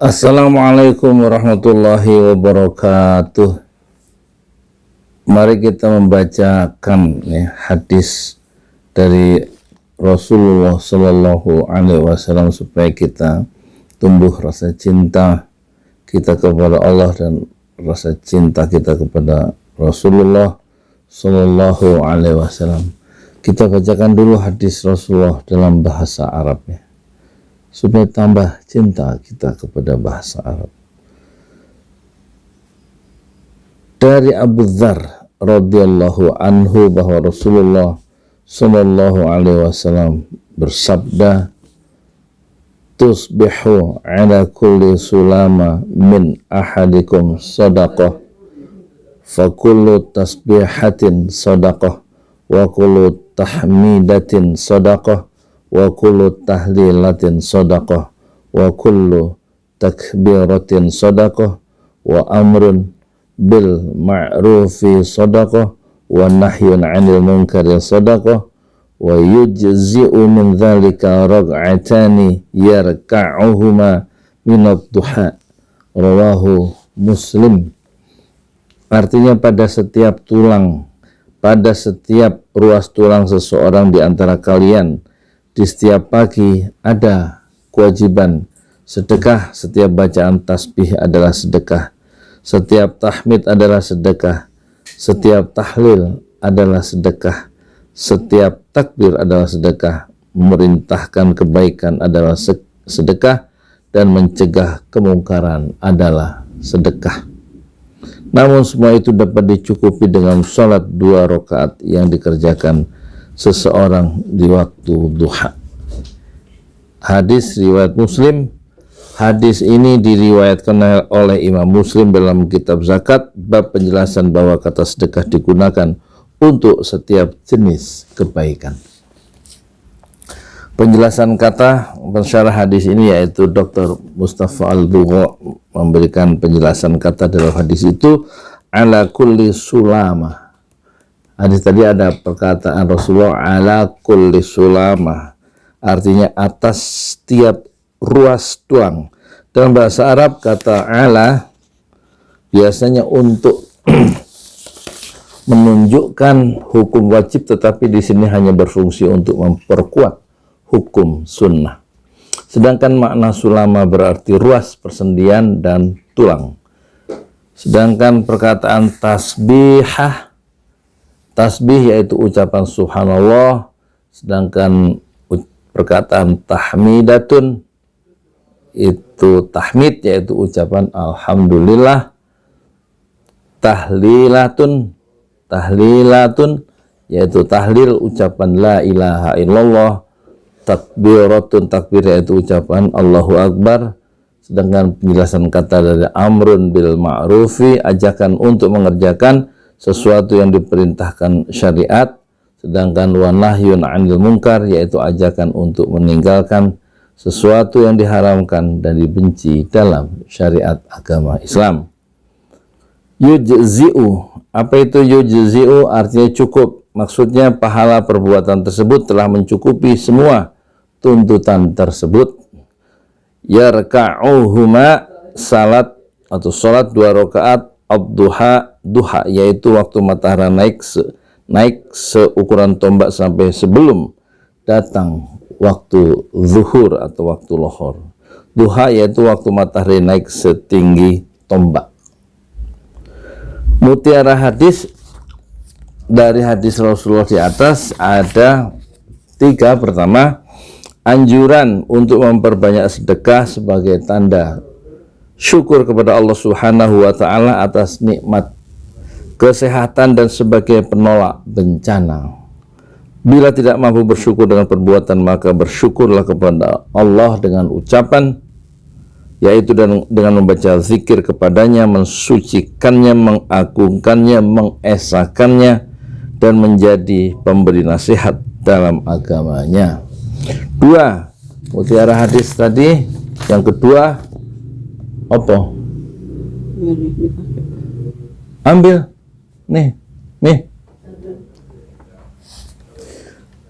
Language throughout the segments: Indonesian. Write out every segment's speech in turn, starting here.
Assalamualaikum warahmatullahi wabarakatuh. Mari kita membacakan hadis dari Rasulullah Sallallahu Alaihi Wasallam supaya kita tumbuh rasa cinta kita kepada Allah dan rasa cinta kita kepada Rasulullah Sallallahu Alaihi Wasallam. Kita bacakan dulu hadis Rasulullah dalam bahasa Arabnya supaya tambah cinta kita kepada bahasa Arab. Dari Abu Dzar radhiyallahu anhu bahwa Rasulullah sallallahu alaihi wasallam bersabda, "Tusbihu ala kulli sulama min ahadikum sadaqah, fa kullu tasbihatin sadaqah, wa kullu tahmidatin sadaqah, wa kullu tahlilatin sadaqah, wa kullu takbiratin sadaqah, wa amrun bil ma'rufi sadaqah, wa nahyun 'anil munkari sadaqah, wa yujzi'u min dzalika rag'atani yarka'uhuma minad duha." Rawahu Muslim. Artinya pada setiap ruas tulang seseorang di antara kalian di setiap pagi ada kewajiban sedekah. Setiap bacaan tasbih adalah sedekah, setiap tahmid adalah sedekah, setiap tahlil adalah sedekah, setiap takbir adalah sedekah, memerintahkan kebaikan adalah sedekah, dan mencegah kemungkaran adalah sedekah. Namun semua itu dapat dicukupi dengan salat 2 rakaat yang dikerjakan seseorang di waktu duha. Hadis riwayat Muslim. Hadis ini diriwayatkan oleh Imam Muslim dalam kitab zakat, bab penjelasan bahwa kata sedekah digunakan untuk setiap jenis kebaikan. Penjelasan kata pensyarah hadis ini yaitu Dr. Mustafa Al-Bugha memberikan penjelasan kata dalam hadis itu, ala kulli sulama. Hadis tadi ada perkataan Rasulullah ala kulli sulama, artinya atas setiap ruas tulang. Dalam bahasa Arab kata ala biasanya untuk menunjukkan hukum wajib, tetapi di sini hanya berfungsi untuk memperkuat hukum sunnah. Sedangkan makna sulama berarti ruas persendian dan tulang. Sedangkan perkataan tasbih yaitu ucapan subhanallah, sedangkan perkataan tahmidatun itu tahmid yaitu ucapan alhamdulillah, tahlilatun yaitu tahlil ucapan la ilaha illallah, takbiratun takbir yaitu ucapan Allahu Akbar. Sedangkan penjelasan kata dari amrun bil ma'rufi, ajakan untuk mengerjakan sesuatu yang diperintahkan syariat. Sedangkan wa nahyun 'anil munkar yaitu ajakan untuk meninggalkan sesuatu yang diharamkan dan dibenci dalam syariat agama Islam. Yujzi'u, apa itu yujzi'u? Artinya cukup. Maksudnya pahala perbuatan tersebut telah mencukupi semua tuntutan tersebut. Yarka'uhuma, salat atau salat 2 rakaat ad-duha, duha yaitu waktu matahari naik seukuran tombak sampai sebelum datang waktu zuhur atau waktu lohor. Duha yaitu waktu matahari naik setinggi tombak. Mutiara hadis dari hadis Rasulullah di atas ada 3. Pertama, anjuran untuk memperbanyak sedekah sebagai tanda syukur kepada Allah Subhanahu wa taala atas nikmat kesehatan dan sebagai penolak bencana. Bila tidak mampu bersyukur dengan perbuatan, maka bersyukurlah kepada Allah dengan ucapan, yaitu dengan membaca zikir kepadanya, mensucikannya, mengagungkannya, mengesakannya, dan menjadi pemberi nasihat dalam agamanya. 2. Mutiara hadis tadi. Yang kedua apa? Ambil nih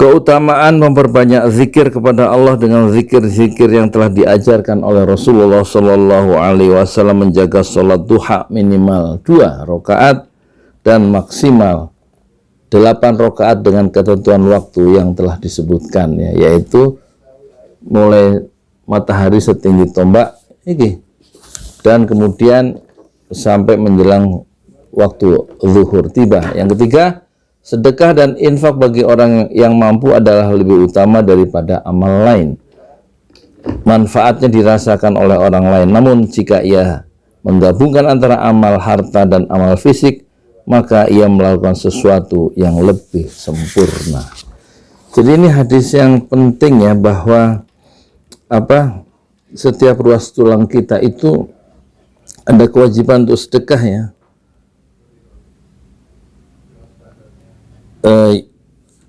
Keutamaan memperbanyak zikir kepada Allah dengan zikir-zikir yang telah diajarkan oleh Rasulullah Shallallahu Alaihi Wasallam, menjaga sholat duha minimal 2 rakaat dan maksimal 8 rakaat dengan ketentuan waktu yang telah disebutkan, ya, yaitu mulai matahari setinggi tombak ini dan kemudian sampai menjelang waktu zuhur tiba. Yang ketiga, sedekah dan infak bagi orang yang mampu adalah lebih utama daripada amal lain. Manfaatnya dirasakan oleh orang lain, namun jika ia menggabungkan antara amal harta dan amal fisik, maka ia melakukan sesuatu yang lebih sempurna. Jadi ini hadis yang penting, ya, bahwa setiap ruas tulang kita itu ada kewajiban untuk sedekah, ya.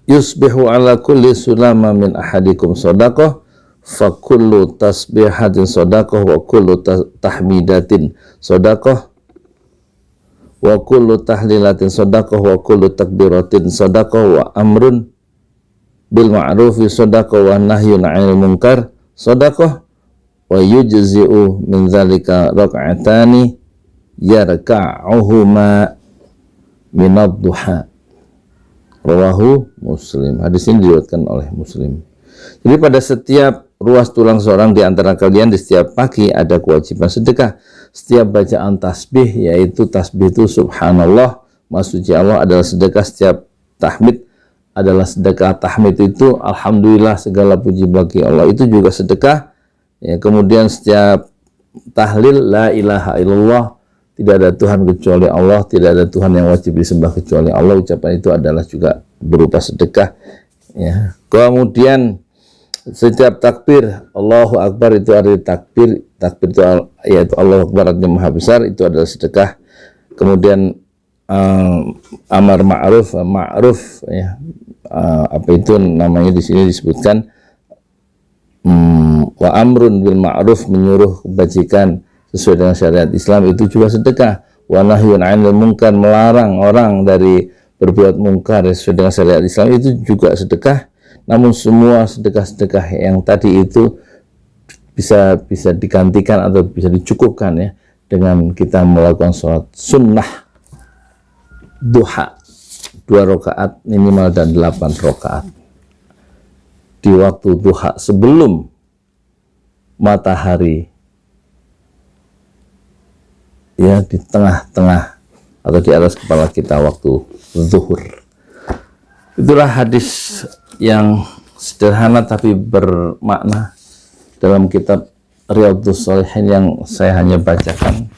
Yusbihu ala kulli sulama min ahadikum shadaqah fa kullu tasbihatin shadaqah wa kullu tahmidatin shadaqah wa kullu tahlilatin shadaqah wa kullu takbiratin shadaqah wa amrun bil ma'rufi shadaqah wa nahyun 'anil munkar shadaqah wa yujzi'u min dzalika rak'atani yarka'uhuma minad duha. Rawahu Muslim. Hadis ini diriwayatkan oleh Muslim. Jadi pada setiap ruas tulang seorang di antara kalian di setiap pagi ada kewajiban sedekah. Setiap bacaan tasbih, yaitu tasbih itu subhanallah, maha suci Allah, adalah sedekah. Setiap tahmid adalah sedekah. Tahmid itu alhamdulillah, segala puji bagi Allah, itu juga sedekah. Ya, kemudian setiap tahlil la ilaha illallah, tidak ada Tuhan kecuali Allah, tidak ada Tuhan yang wajib disembah kecuali Allah, ucapan itu adalah juga berupa sedekah, ya. Kemudian setiap takbir Allahu Akbar, itu arti takbir itu yaitu Allahu Akbar artinya maha besar, itu adalah sedekah. Kemudian amar ma'ruf, ya, apa itu namanya di sini disebutkan, wa amrun bil ma'ruf, menyuruh kebajikan sesuai dengan syariat Islam, itu juga sedekah. Wa nahyun 'anil munkar, melarang orang dari berbuat mungkar sesuai dengan syariat Islam, itu juga sedekah. Namun semua sedekah-sedekah yang tadi itu bisa digantikan atau bisa dicukupkan, ya, dengan kita melakukan sholat sunnah duha 2 rakaat minimal dan 8 rakaat di waktu duha sebelum matahari, ya, di tengah-tengah atau di atas kepala kita waktu zuhur. Itulah hadis yang sederhana tapi bermakna dalam kitab Riyadhus Shalihin yang saya hanya bacakan.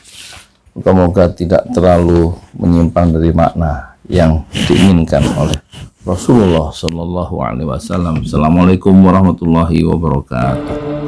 Moga-moga tidak terlalu menyimpang dari makna yang diinginkan oleh Rasulullah Shallallahu Alaihi Wasallam. Assalamualaikum warahmatullahi wabarakatuh.